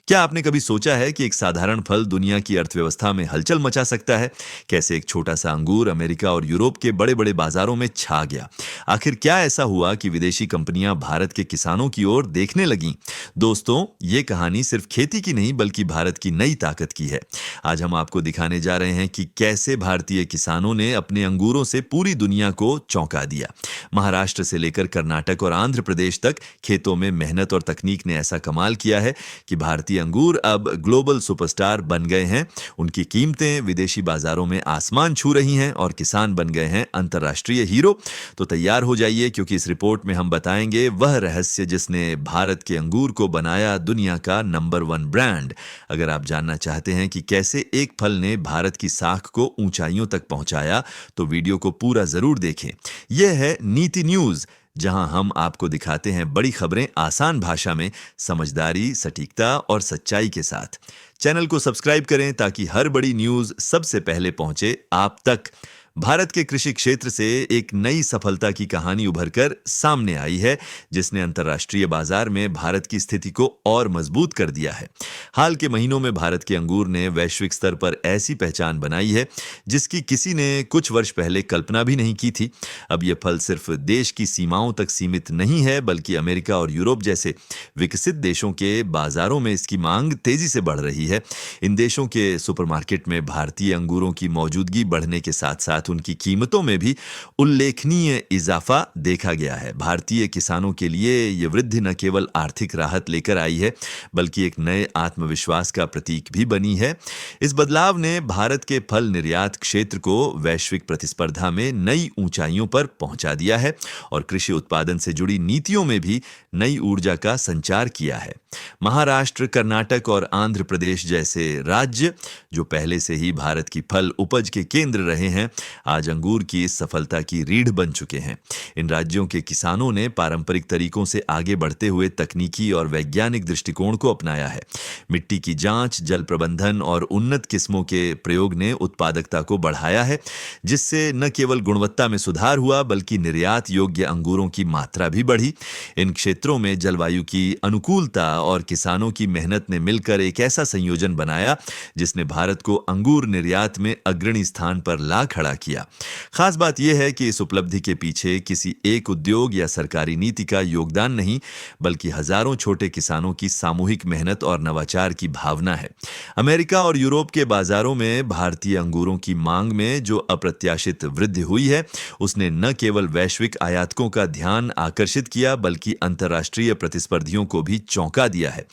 क्या आपने कभी सोचा है कि एक साधारण फल दुनिया की अर्थव्यवस्था में हलचल मचा सकता है? कैसे एक छोटा सा अंगूर अमेरिका और यूरोप के बड़े बड़े बाजारों में छा गया? आखिर क्या ऐसा हुआ कि विदेशी कंपनियां भारत के किसानों की ओर देखने लगीं? दोस्तों, ये कहानी सिर्फ खेती की नहीं बल्कि भारत की नई ताकत की है। आज हम आपको दिखाने जा रहे हैं कि कैसे भारतीय किसानों ने अपने अंगूरों से पूरी दुनिया को चौंका दिया। महाराष्ट्र से लेकर कर्नाटक और आंध्र प्रदेश तक खेतों में मेहनत और तकनीक ने ऐसा कमाल किया है कि भारतीय अंगूर अब ग्लोबल सुपरस्टार बन गए हैं। उनकी कीमतें विदेशी बाजारों में आसमान छू रही हैं और किसान बन गए हैं अंतर्राष्ट्रीय हीरो। तो तैयार हो जाइए, क्योंकि इस रिपोर्ट में हम बताएंगे वह रहस्य जिसने भारत के अंगूर को बनाया दुनिया का नंबर 1 ब्रांड। अगर आप जानना चाहते हैं कि कैसे एक फल ने भारत की साख को ऊंचाइयों तक पहुंचाया, तो वीडियो को पूरा जरूर देखें। यह है नीति न्यूज, जहां हम आपको दिखाते हैं बड़ी खबरें आसान भाषा में, समझदारी, सटीकता और सच्चाई के साथ। चैनल को सब्सक्राइब करें ताकि हर बड़ी न्यूज सबसे पहले पहुंचे आप तक। भारत के कृषि क्षेत्र से एक नई सफलता की कहानी उभरकर सामने आई है, जिसने अंतर्राष्ट्रीय बाजार में भारत की स्थिति को और मजबूत कर दिया है। हाल के महीनों में भारत के अंगूर ने वैश्विक स्तर पर ऐसी पहचान बनाई है जिसकी किसी ने कुछ वर्ष पहले कल्पना भी नहीं की थी। अब यह फल सिर्फ देश की सीमाओं तक सीमित नहीं है, बल्कि अमेरिका और यूरोप जैसे विकसित देशों के बाजारों में इसकी मांग तेजी से बढ़ रही है। इन देशों के सुपरमार्केट में भारतीय अंगूरों की मौजूदगी बढ़ने के साथ साथ उनकी कीमतों में भी उल्लेखनीय इजाफा देखा गया है। भारतीय किसानों के लिए यह वृद्धि न केवल आर्थिक राहत लेकर आई है, बल्कि एक नए आत्मविश्वास का प्रतीक भी बनी है। इस बदलाव ने भारत के फल निर्यात क्षेत्र को वैश्विक प्रतिस्पर्धा में नई ऊंचाइयों पर पहुंचा दिया है और कृषि उत्पादन से जुड़ी नीतियों में भी नई ऊर्जा का संचार किया है। महाराष्ट्र, कर्नाटक और आंध्र प्रदेश जैसे राज्य, जो पहले से ही भारत की फल उपज के केंद्र रहे हैं, आज अंगूर की इस सफलता की रीढ़ बन चुके हैं। इन राज्यों के किसानों ने पारंपरिक तरीकों से आगे बढ़ते हुए तकनीकी और वैज्ञानिक दृष्टिकोण को अपनाया है। मिट्टी की जांच, जल प्रबंधन और उन्नत किस्मों के प्रयोग ने उत्पादकता को बढ़ाया है, जिससे न केवल गुणवत्ता में सुधार हुआ बल्कि निर्यात योग्य अंगूरों की मात्रा भी बढ़ी। इन क्षेत्रों में जलवायु की अनुकूलता और किसानों की मेहनत ने मिलकर एक ऐसा संयोजन बनाया जिसने भारत को अंगूर निर्यात में अग्रणी स्थान पर ला खड़ा किया। खास बात यह है कि इस उपलब्धि के पीछे किसी एक उद्योग या सरकारी नीति का योगदान नहीं, बल्कि हजारों छोटे किसानों की सामूहिक मेहनत और नवाचार की भावना है। अमेरिका और यूरोप के बाजारों में भारतीय अंगूरों की मांग में जो अप्रत्याशित वृद्धि हुई है, उसने न केवल वैश्विक आयातकों का ध्यान आकर्षित किया बल्कि अंतर्राष्ट्रीय प्रतिस्पर्धियों को भी चौंका दिया है।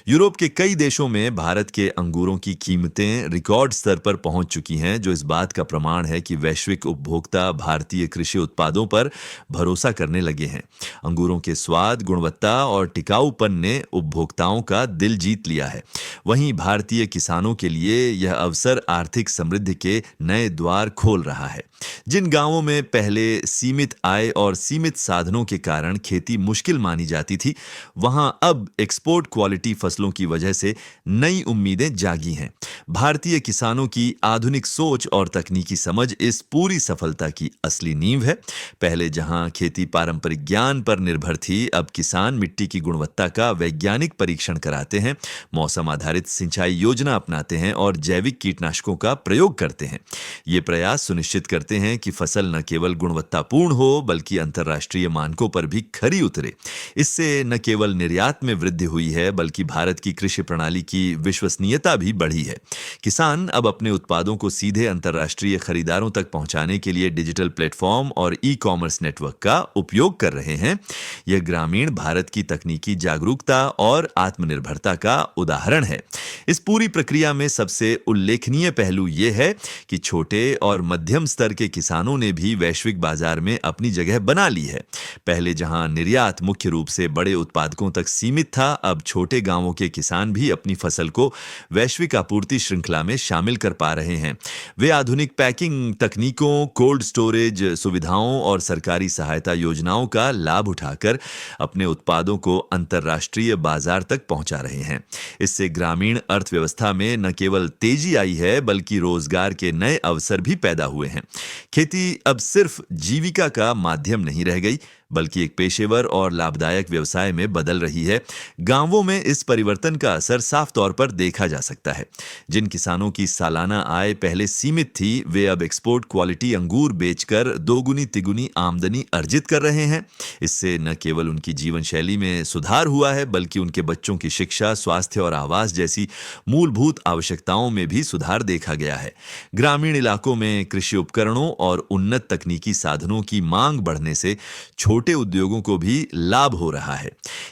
यूरोप के कई देशों में भारत के अंगूरों की कीमतें रिकॉर्ड स्तर पर पहुंच चुकी हैं, जो इस बात का प्रमाण है कि वैश्विक उपभोक्ता भारतीय कृषि उत्पादों पर भरोसा करने लगे हैं। अंगूरों के स्वाद, गुणवत्ता और टिकाऊपन ने उपभोक्ताओं का दिल जीत लिया है। वहीं भारतीय किसानों के लिए यह अवसर आर्थिक समृद्धि के नए द्वार खोल रहा है। जिन गांवों में पहले सीमित आय और सीमित साधनों के कारण खेती मुश्किल मानी जाती थी, वहां अब एक्सपोर्ट क्वालिटी फसलों की वजह से नई उम्मीदें जागी हैं। भारतीय किसानों की आधुनिक सोच और तकनीकी समझ इस पूरी सफलता की असली नींव है। पहले जहां खेती पारंपरिक ज्ञान पर निर्भर थी, अब किसान मिट्टी की गुणवत्ता का वैज्ञानिक परीक्षण कराते हैं, मौसम आधारित सिंचाई योजना अपनाते हैं और जैविक कीटनाशकों का प्रयोग करते हैं। ये प्रयास सुनिश्चित करते हैं कि फसल न केवल गुणवत्तापूर्ण हो बल्कि अंतर्राष्ट्रीय मानकों पर भी खरी उतरे। इससे न केवल निर्यात में वृद्धि हुई है, बल्कि भारत की कृषि प्रणाली की विश्वसनीयता भी बढ़ी है। किसान अब अपने उत्पादों को सीधे अंतर्राष्ट्रीय खरीदारों तक पहुंचाने के लिए डिजिटल प्लेटफॉर्म और ई-कॉमर्स नेटवर्क का उपयोग कर रहे हैं। यह ग्रामीण भारत की तकनीकी जागरूकता और आत्मनिर्भरता का उदाहरण है। इस पूरी प्रक्रिया में सबसे उल्लेखनीय पहलू यह है कि छोटे और मध्यम स्तर के किसानों ने भी वैश्विक बाजार में अपनी जगह बना ली है। पहले जहां निर्यात मुख्य रूप से बड़े उत्पादकों तक सीमित था, अब छोटे गांवों के किसान भी अपनी फसल को वैश्विक आपूर्ति श्रृंखला में शामिल कर पा रहे हैं। वे आधुनिक पैकिंग तकनीकों, कोल्ड स्टोरेज सुविधाओं और सरकारी सहायता योजनाओं का लाभ उठाकर अपने उत्पादों को अंतर्राष्ट्रीय बाजार तक पहुंचा रहे हैं। इससे ग्रामीण अर्थव्यवस्था में न केवल तेजी आई है, बल्कि रोजगार के नए अवसर भी पैदा हुए हैं। खेती अब सिर्फ जीविका का माध्यम नहीं रह गई, बल्कि एक पेशेवर और लाभदायक व्यवसाय में बदल रही है। गांवों में इस परिवर्तन का असर साफ तौर पर देखा जा सकता है। जिन किसानों की सालाना आय पहले सीमित थी, वे अब एक्सपोर्ट क्वालिटी अंगूर बेचकर दोगुनी तिगुनी आमदनी अर्जित कर रहे हैं। इससे न केवल उनकी जीवन शैली में सुधार हुआ है, बल्कि उनके बच्चों की शिक्षा, स्वास्थ्य और आवास जैसी मूलभूत आवश्यकताओं में भी सुधार देखा गया है। ग्रामीण इलाकों में कृषि उपकरणों और उन्नत तकनीकी साधनों की मांग बढ़ने से छोटे उद्योगों को भी लाभ हो रहा है।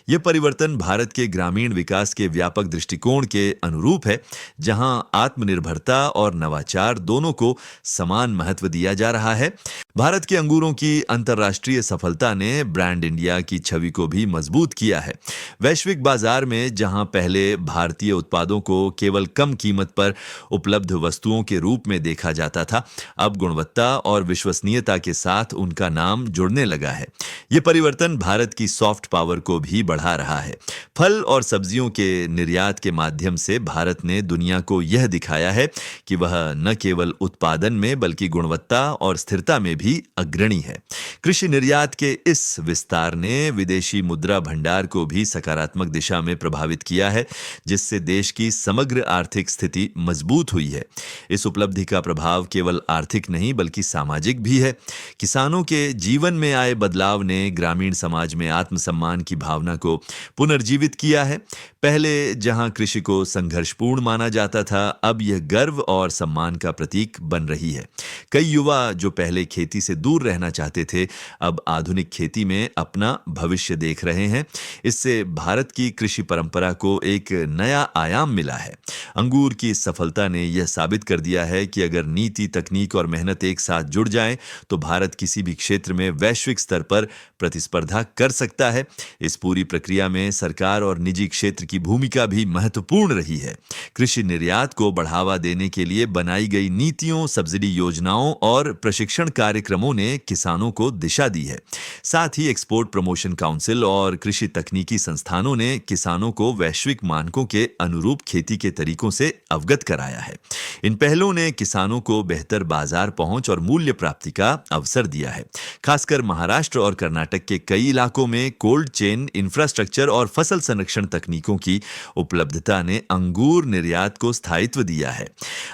यह परिवर्तन भारत के ग्रामीण विकास के व्यापक दृष्टिकोण के अनुरूप है, जहां आत्मनिर्भरता और नवाचार दोनों को समान महत्व दिया जा रहा है। भारत के अंगूरों की अंतर्राष्ट्रीय सफलता ने ब्रांड इंडिया की छवि को भी मजबूत किया है। वैश्विक बाजार में जहां पहले भारतीय उत्पादों को केवल कम कीमत पर उपलब्ध वस्तुओं के रूप में देखा जाता था, अब गुणवत्ता और विश्वसनीयता के साथ उनका नाम जुड़ने लगा है। यह परिवर्तन भारत की सॉफ्ट पावर को भी बढ़ा रहा है। फल और सब्जियों के निर्यात के माध्यम से भारत ने दुनिया को यह दिखाया है कि वह न केवल उत्पादन में बल्कि गुणवत्ता और स्थिरता में भी अग्रणी है। कृषि निर्यात के इस विस्तार ने विदेशी मुद्रा भंडार को भी सकारात्मक दिशा में प्रभावित किया है, जिससे देश की समग्र आर्थिक स्थिति मजबूत हुई है। इस उपलब्धि का प्रभाव केवल आर्थिक नहीं बल्कि सामाजिक भी है। किसानों के जीवन में आए बदलाव ने ग्रामीण समाज में आत्मसम्मान की भावना को पुनर्जीवित किया है। पहले जहां कृषि को संघर्षपूर्ण माना जाता था, अब यह गर्व और सम्मान का प्रतीक बन रही है। कई युवा जो पहले खेती से दूर रहना चाहते थे, अब आधुनिक खेती में अपना भविष्य देख रहे हैं। इससे भारत की कृषि परंपरा को एक नया आयाम मिला है। अंगूर की सफलता ने यह साबित कर दिया है कि अगर नीति, तकनीक और मेहनत एक साथ जुड़ जाएं, तो भारत किसी भी क्षेत्र में वैश्विक स्तर पर प्रतिस्पर्धा कर सकता है। इस पूरी प्रक्रिया में सरकार और निजी क्षेत्र की भूमिका भी महत्वपूर्ण रही है। कृषि निर्यात को बढ़ावा देने के लिए बनाई गई नीतियों, सब्सिडी योजनाओं और प्रशिक्षण कार्यक्रमों ने किसानों को दिशा दी है। साथ ही एक्सपोर्ट प्रमोशन काउंसिल और कृषि तकनीकी संस्थानों ने किसानों को वैश्विक मानकों के अनुरूप खेती के तरीकों से अवगत कराया है। इन पहलों ने किसानों को बेहतर बाजार पहुंच और मूल्य प्राप्ति का अवसर दिया है। खासकर महाराष्ट्र और कर्नाटक के कई इलाकों में कोल्ड चेन इंफ्रास्ट्रक्चर और फसल संरक्षण तकनीकों की उपलब्धता ने अंगूर निर्यात को स्थायित्व दिया है।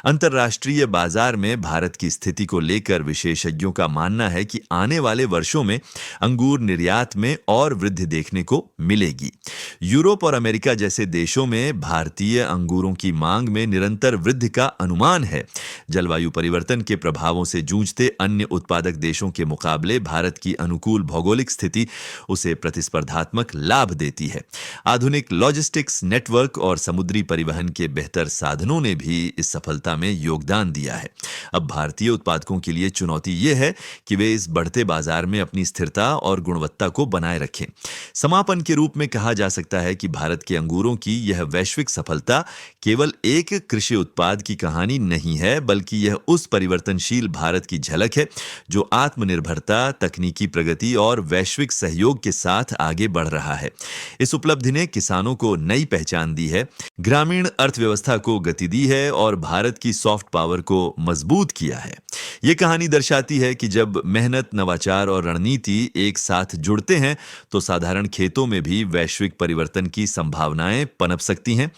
अंतर्राष्ट्रीय बाजार में भारत की स्थिति को लेकर विशेषज्ञों का मानना है कि आने वाले वर्षों में अंगूर निर्यात में और वृद्धि देखने को मिलेगी। यूरोप और अमेरिका जैसे देशों में भारतीय अंगूरों की मांग में निरंतर वृद्धि का अनुमान है। जलवायु परिवर्तन के प्रभावों से जूझते अन्य उत्पादक देशों के मुकाबले भारत की अनुकूल भौगोलिक स्थिति उसे प्रतिस्पर्धात्मक लाभ देती है। आधुनिक लॉजिस्टिक्स नेटवर्क और समुद्री परिवहन के बेहतर साधनों ने भी इस सफलता में योगदान दिया है। अब भारतीय उत्पादकों के लिए चुनौती यह है कि वे इस बढ़ते बाजार में अपनी स्थिरता और गुणवत्ता को बनाए रखें। समापन के रूप में कहा जा सकता है कि भारत के अंगूरों की यह वैश्विक सफलता केवल एक कृषि उत्पाद की कहानी नहीं है, बल्कि यह उस परिवर्तनशील भारत की झलक है जो आत्मनिर्भरता, तकनीकी प्रगति और वैश्विक सहयोग के साथ आगे बढ़ रहा है। इस उपलब्धि ने किसानों को नई पहचान दी है, ग्रामीण अर्थव्यवस्था को गति दी है और भारत की सॉफ्ट पावर को मजबूत किया है। यह कहानी दर्शाती है कि जब मेहनत, नवाचार और रणनीति एक साथ जुड़ते हैं, तो साधारण खेतों में भी वैश्विक परिवर्तन की संभावनाएं पनप सकती हैं।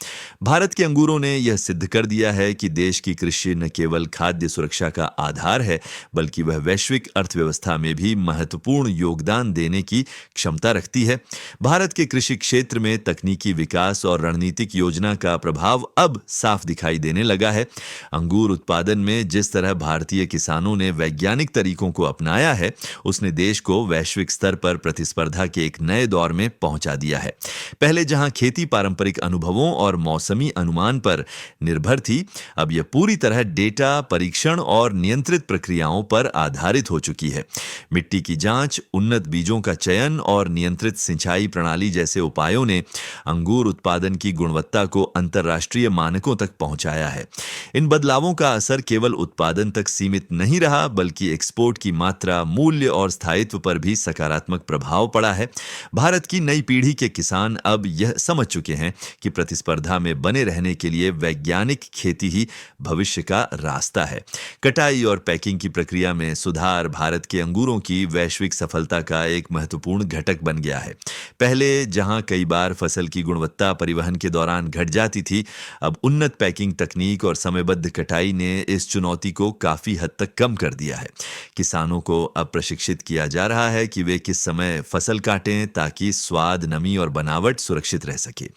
भारत के अंगूरों ने यह सिद्ध कर दिया है कि देश की कृषि न केवल खाद्य सुरक्षा का आधार है, बल्कि वह वैश्विक अर्थव्यवस्था में भी महत्वपूर्ण योगदान देने की क्षमता रखती है। भारत के कृषि क्षेत्र में तकनीकी विकास और रणनीतिक योजना का प्रभाव अब साफ दिखाई देने लगा है। अंगूर उत्पादन में जिस तरह भारतीय किसानों ने वैज्ञानिक तरीकों को अपनाया है, उसने देश को वैश्विक स्तर पर प्रतिस्पर्धा के एक नए दौर में पहुंचा दिया है। पहले जहां खेती पारंपरिक अनुभवों और मौसमी अनुमान पर निर्भर थी, अब यह पूरी तरह डेटा, परीक्षण और नियंत्रित प्रक्रियाओं पर आधारित हो चुकी है। मिट्टी की जांच, उन्नत बीजों का चयन और नियंत्रित सिंचाई प्रणाली जैसे उपायों ने अंगूर उत्पादन की गुणवत्ता को अंतर्राष्ट्रीय मानकों तक पहुंचाया है। इन बदलावों का असर केवल उत्पादन तक सीमित नहीं रहा, बल्कि एक्सपोर्ट की मात्रा, मूल्य और स्थायित्व पर भी सकारात्मक प्रभाव पड़ा है। भारत की नई पीढ़ी के किसान अब यह समझ चुके हैं कि प्रतिस्पर्धा में बने रहने के लिए वैज्ञानिक खेती ही भविष्य का रास्ता है। कटाई और पैकिंग की प्रक्रिया में सुधार भारत के अंगूरों की वैश्विक सफलता का एक महत्वपूर्ण घटक बन गया है। पहले जहां कई बार फसल की गुणवत्ता परिवहन के दौरान घट जाती थी, अब उन्नत पैकिंग तकनीक और समयबद्ध कटाई ने इस चुनौती को काफी हद तक कम कर दिया है। किसानों को अब प्रशिक्षित किया जा रहा है कि वे किस समय फसल काटें ताकि स्वाद, नमी और बनावट सुरक्षित रह सके।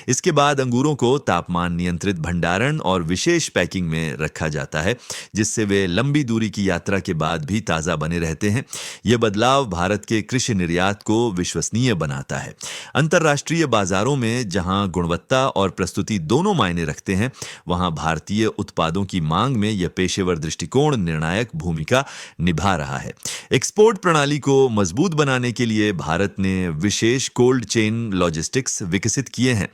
इसके बाद अंगूरों को तापमान नियंत्रित भंडारण और विशेष पैकिंग में रखा जाता है, जिससे वे लंबी दूरी की यात्रा के बाद भी ताजा बने रहते हैं। यह बदलाव भारत के कृषि निर्यात को विश्वसनीय बनाता है। अंतर्राष्ट्रीय बाजारों में जहां गुणवत्ता और प्रस्तुति दोनों मायने रखते हैं, वहां भारतीय उत्पादों की मांग में यह पेशेवर दृष्टिकोण निर्णायक भूमिका निभा रहा है। एक्सपोर्ट प्रणाली को मजबूत बनाने के लिए भारत ने विशेष कोल्ड चेन लॉजिस्टिक्स विकसित किए हैं।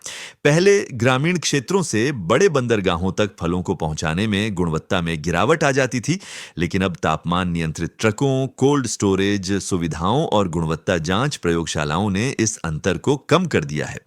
पहले ग्रामीण क्षेत्रों से बड़े बंदरगाहों तक फलों को पहुंचाने में गुणवत्ता में गिरावट आ जाती थी, लेकिन अब तापमान नियंत्रित ट्रकों, कोल्ड स्टोरेज सुविधाओं और गुणवत्ता जांच प्रयोगशालाओं ने इस अंतर को कम कर दिया है।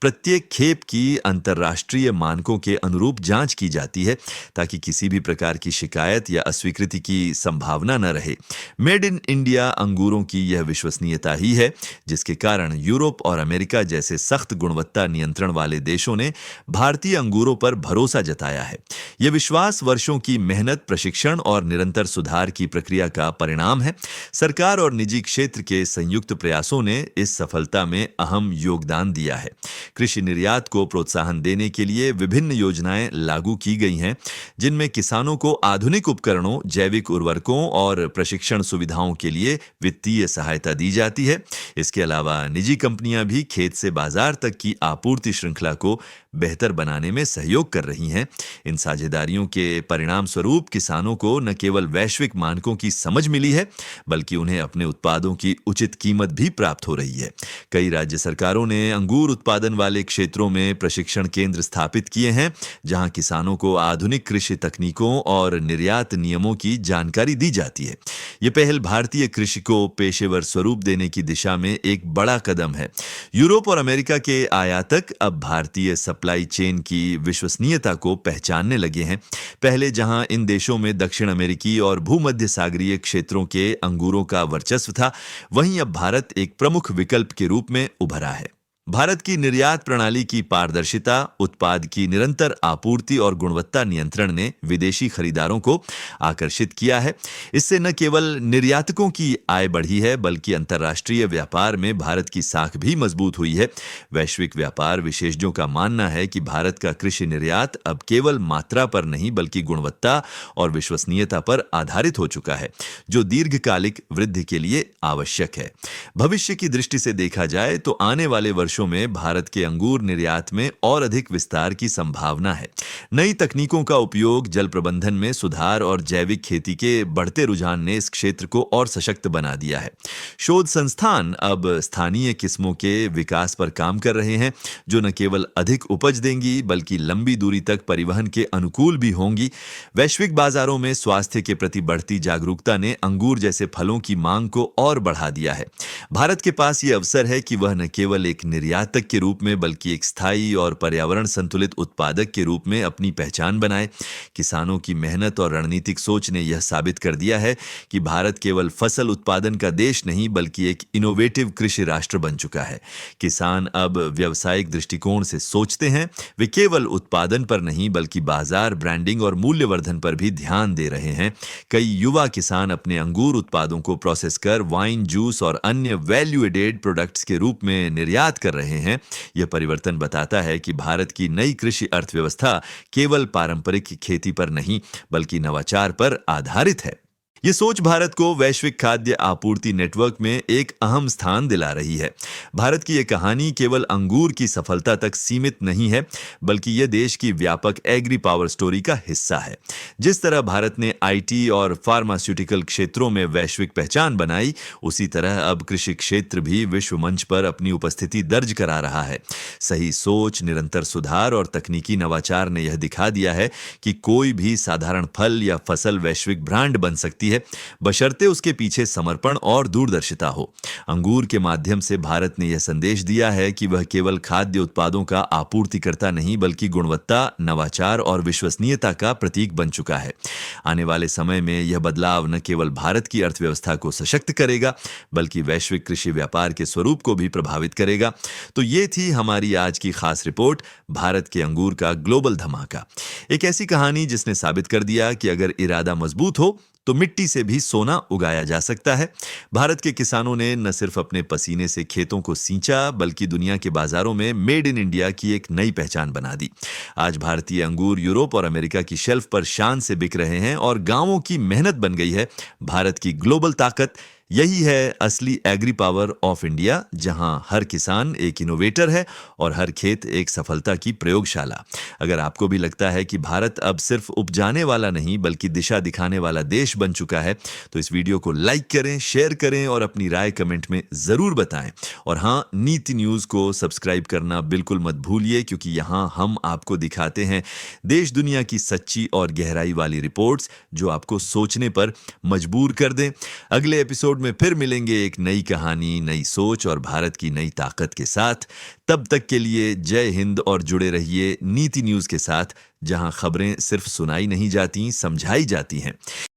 प्रत्येक खेप की अंतर्राष्ट्रीय मानकों के अनुरूप जांच की जाती है ताकि किसी भी प्रकार की शिकायत या अस्वीकृति की संभावना न रहे। मेड इन इंडिया अंगूरों की यह विश्वसनीयता ही है जिसके कारण यूरोप और अमेरिका जैसे सख्त गुणवत्ता नियंत्रण वाले देशों ने भारतीय अंगूरों पर भरोसा जताया है। यह विश्वास वर्षों की मेहनत, प्रशिक्षण और निरंतर सुधार की प्रक्रिया का परिणाम है। सरकार और निजी क्षेत्र के संयुक्त प्रयासों ने इस सफलता में अहम योगदान दिया है। कृषि निर्यात को प्रोत्साहन देने के लिए विभिन्न योजनाएं लागू की गई हैं, जिनमें किसानों को आधुनिक उपकरणों, जैविक उर्वरकों और प्रशिक्षण सुविधाओं के लिए वित्तीय सहायता दी जाती है। इसके अलावा निजी कंपनियां भी खेत से बाजार तक की आपूर्ति श्रृंखला को बेहतर बनाने में सहयोग कर रही हैं। इन साझेदारियों के परिणाम स्वरूप किसानों को न केवल वैश्विक मानकों की समझ मिली है, बल्कि उन्हें अपने उत्पादों की उचित कीमत भी प्राप्त हो रही है। कई राज्य सरकारों ने अंगूर उत्पादन वाले क्षेत्रों में प्रशिक्षण केंद्र स्थापित किए हैं, जहां किसानों को आधुनिक कृषि तकनीकों और निर्यात नियमों की जानकारी दी जाती है। यह पहल भारतीय कृषि को पेशेवर स्वरूप देने की दिशा में एक बड़ा कदम है। यूरोप और अमेरिका के आयातक अब भारतीय सप्लाई चेन की विश्वसनीयता को पहचानने लगे हैं। पहले जहां इन देशों में दक्षिण अमेरिकी और भूमध्य सागरीय क्षेत्रों के अंगूरों का वर्चस्व था, वहीं अब भारत एक प्रमुख विकल्प के रूप में उभरा है। भारत की निर्यात प्रणाली की पारदर्शिता, उत्पाद की निरंतर आपूर्ति और गुणवत्ता नियंत्रण ने विदेशी खरीदारों को आकर्षित किया है। इससे न केवल निर्यातकों की आय बढ़ी है, बल्कि अंतर्राष्ट्रीय व्यापार में भारत की साख भी मजबूत हुई है। वैश्विक व्यापार विशेषज्ञों का मानना है कि भारत का कृषि निर्यात अब केवल मात्रा पर नहीं, बल्कि गुणवत्ता और विश्वसनीयता पर आधारित हो चुका है, जो दीर्घकालिक वृद्धि के लिए आवश्यक है। भविष्य की दृष्टि से देखा जाए तो आने वाले वर्षों में भारत के अंगूर निर्यात में और अधिक विस्तार की संभावना है। नई तकनीकों का उपयोग, जल प्रबंधन में सुधार और जैविक खेती के बढ़ते रुझान ने इस क्षेत्र को और सशक्त बना दिया है। शोध संस्थान अब स्थानीय किस्मों के विकास पर काम कर रहे हैं, जो न केवल अधिक उपज देंगी, बल्कि लंबी दूरी तक परिवहन के अनुकूल भी होंगी। वैश्विक बाजारों में स्वास्थ्य के प्रति बढ़ती जागरूकता ने अंगूर जैसे फलों की मांग को और बढ़ा दिया है। भारत के पास ये अवसर है कि वह न केवल एक निर्यातक के रूप में, बल्कि एक स्थायी और पर्यावरण संतुलित उत्पादक के रूप में अपनी पहचान बनाए। किसानों की मेहनत और रणनीतिक सोच ने यह साबित कर दिया है कि भारत केवल फसल उत्पादन का देश नहीं, बल्कि एक इनोवेटिव कृषि राष्ट्र बन चुका है। किसान अब व्यावसायिक दृष्टिकोण से सोचते हैं। वे केवल उत्पादन पर नहीं, बल्कि बाजार, ब्रांडिंग और मूल्यवर्धन पर भी ध्यान दे रहे हैं। कई युवा किसान अपने अंगूर उत्पादों को प्रोसेस कर वाइन, जूस और अन्य वैल्यू एडेड प्रोडक्ट्स के रूप में निर्यात कर रहे हैं। यह परिवर्तन बताता है कि भारत की नई कृषि अर्थव्यवस्था केवल पारंपरिक खेती पर नहीं, बल्कि नवाचार पर आधारित है। ये सोच भारत को वैश्विक खाद्य आपूर्ति नेटवर्क में एक अहम स्थान दिला रही है। भारत की ये कहानी केवल अंगूर की सफलता तक सीमित नहीं है, बल्कि ये देश की व्यापक एग्री पावर स्टोरी का हिस्सा है। जिस तरह भारत ने आईटी और फार्मास्यूटिकल क्षेत्रों में वैश्विक पहचान बनाई, उसी तरह अब कृषि क्षेत्र भी विश्व मंच पर अपनी उपस्थिति दर्ज करा रहा है। सही सोच, निरंतर सुधार और तकनीकी नवाचार ने यह दिखा दिया है कि कोई भी साधारण फल या फसल वैश्विक ब्रांड बन सकती है, बशर्ते उसके पीछे समर्पण और दूरदर्शिता हो। अंगूर के माध्यम से भारत ने यह संदेश दिया है कि वह केवल खाद्य उत्पादों का आपूर्तिकर्ता नहीं, बल्कि गुणवत्ता, नवाचार और विश्वसनीयता का प्रतीक बन चुका है। आने वाले समय में यह बदलाव न केवल भारत की अर्थव्यवस्था को सशक्त करेगा, बल्कि वैश्विक कृषि व्यापार के स्वरूप को भी प्रभावित करेगा। तो ये थी हमारी आज की खास रिपोर्ट, भारत के अंगूर का ग्लोबल धमाका। एक ऐसी कहानी जिसने साबित कर दिया कि अगर इरादा मजबूत हो तो मिट्टी से भी सोना उगाया जा सकता है। भारत के किसानों ने न सिर्फ अपने पसीने से खेतों को सींचा, बल्कि दुनिया के बाजारों में मेड इन इंडिया की एक नई पहचान बना दी। आज भारतीय अंगूर यूरोप और अमेरिका की शेल्फ पर शान से बिक रहे हैं और गांवों की मेहनत बन गई है भारत की ग्लोबल ताकत। यही है असली एग्री पावर ऑफ इंडिया, जहां हर किसान एक इनोवेटर है और हर खेत एक सफलता की प्रयोगशाला। अगर आपको भी लगता है कि भारत अब सिर्फ उपजाने वाला नहीं, बल्कि दिशा दिखाने वाला देश बन चुका है, तो इस वीडियो को लाइक करें, शेयर करें और अपनी राय कमेंट में जरूर बताएं। और हाँ, नीति न्यूज को सब्सक्राइब करना बिल्कुल मत भूलिए, क्योंकि यहाँ हम आपको दिखाते हैं देश दुनिया की सच्ची और गहराई वाली रिपोर्ट्स, जो आपको सोचने पर मजबूर कर दें। अगले एपिसोड में फिर मिलेंगे एक नई कहानी, नई सोच और भारत की नई ताकत के साथ। तब तक के लिए जय हिंद और जुड़े रहिए नीति न्यूज के साथ, जहां खबरें सिर्फ सुनाई नहीं जाती, समझाई जाती हैं।